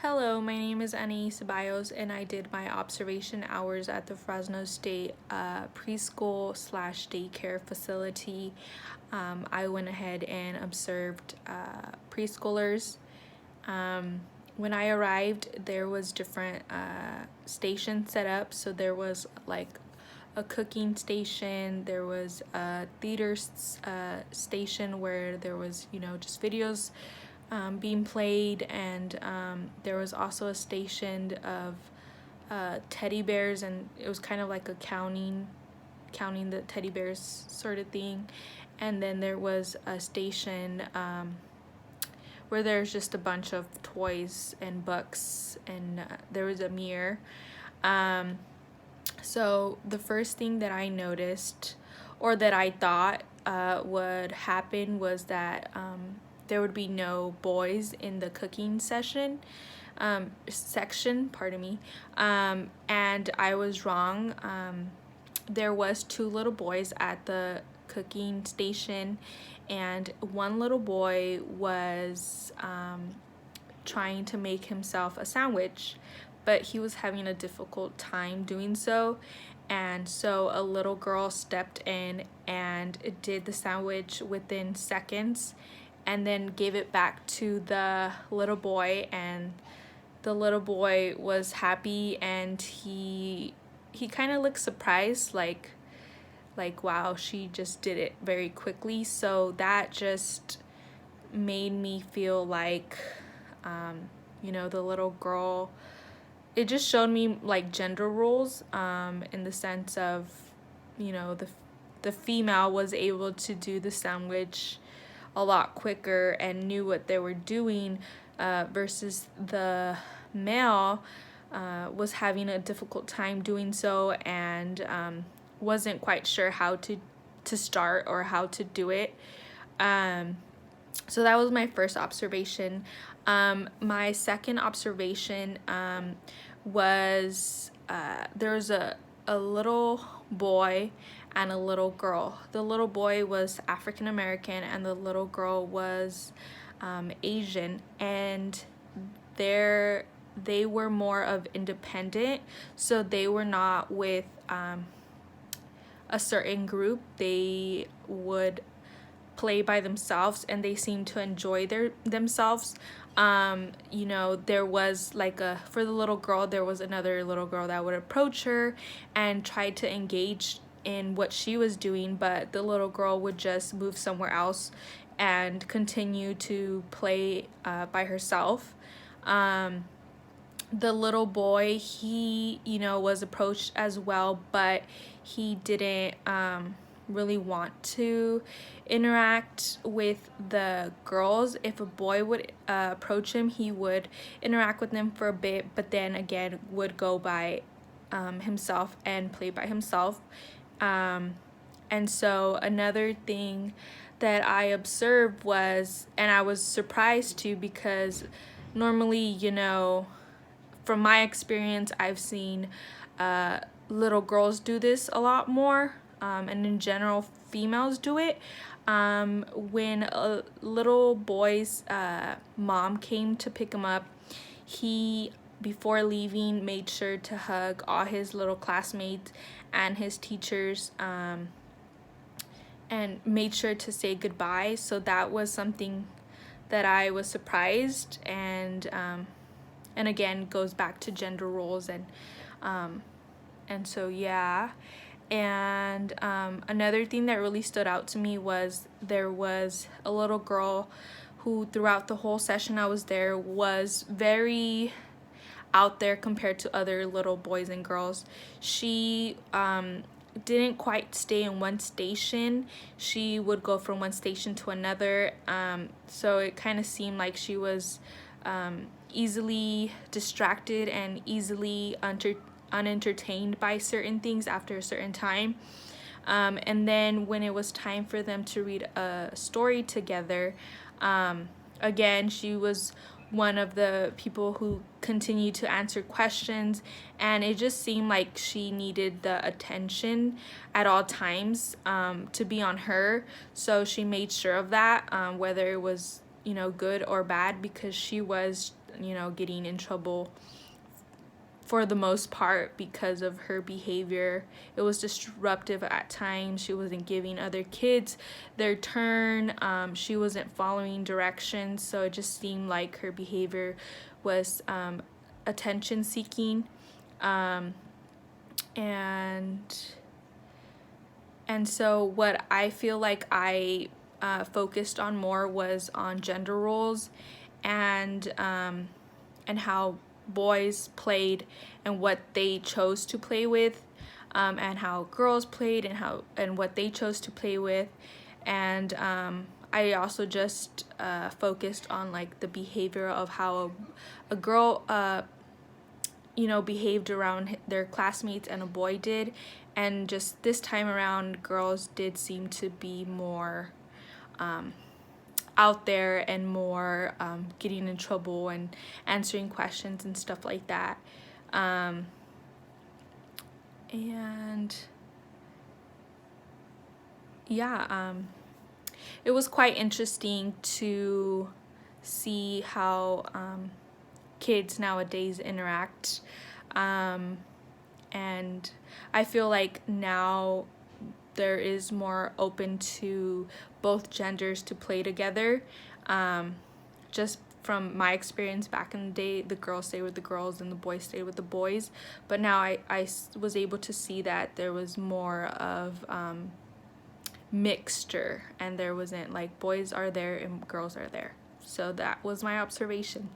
Hello, my name is Annie Ceballos, and I did my observation hours at the Fresno State preschool slash daycare facility. I went ahead and observed preschoolers. Um, when I arrived, there was different stations set up. So there was like a cooking station. There was a theater station where there was, just videos being played, and there was also a station of teddy bears, and it was kind of like a counting the teddy bears sort of thing. And then there was a station where there's just a bunch of toys and books, and there was a mirror. So the first thing that I noticed, or that I thought would happen, was that there would be no boys in the cooking section, pardon me. And I was wrong. There was two little boys at the cooking station, and one little boy was trying to make himself a sandwich, but he was having a difficult time doing so. And so a little girl stepped in and did the sandwich within seconds, and then gave it back to the little boy. And the little boy was happy, and he kind of looked surprised, like wow, she just did it very quickly. So that just made me feel like the little girl, it just showed me like gender roles, in the sense of, the female was able to do the sandwich a lot quicker and knew what they were doing, versus the male was having a difficult time doing so, and wasn't quite sure how to start or how to do it. So that was my first observation. My second observation was there was a little boy and a little girl. The little boy was African American, and the little girl was Asian, and they were more of independent, so they were not with a certain group. They would play by themselves, and they seemed to enjoy themselves. There was for the little girl, there was another little girl that would approach her and try to engage in what she was doing, but the little girl would just move somewhere else and continue to play by herself. The little boy, he was approached as well, but he didn't really want to interact with the girls. If a boy would approach him, he would interact with them for a bit, but then again would go by himself and play by himself. And so another thing that I observed was, and I was surprised too, because normally, from my experience, I've seen little girls do this a lot more, and in general, females do it. When a little boy's mom came to pick him up, he, before leaving, made sure to hug all his little classmates and his teachers, and made sure to say goodbye. So that was something that I was surprised, and again goes back to gender roles, and so yeah. And another thing that really stood out to me was there was a little girl who, throughout the whole session I was there, was very out there compared to other little boys and girls. She didn't quite stay in one station. She would go from one station to another. So it kind of seemed like she was easily distracted and easily unentertained by certain things after a certain time. And then when it was time for them to read a story together, again, she was one of the people who continued to answer questions, and it just seemed like she needed the attention at all times to be on her. So she made sure of that, whether it was good or bad, because she was you know, getting in trouble for the most part because of her behavior. It was disruptive at times. She wasn't giving other kids their turn. She wasn't following directions. So it just seemed like her behavior was attention seeking. And so what I feel like I focused on more was on gender roles and how boys played and what they chose to play with, and how girls played and what they chose to play with. And I also just focused on like the behavior of how a girl you know, behaved around their classmates and a boy did. And just this time around, girls did seem to be more out there and more getting in trouble and answering questions and stuff like that. And yeah, it was quite interesting to see how kids nowadays interact. And I feel like now there is more open to both genders to play together. Just from my experience back in the day, the girls stayed with the girls and the boys stayed with the boys. But now I was able to see that there was more of mixture, and there wasn't like boys are there and girls are there. So that was my observation.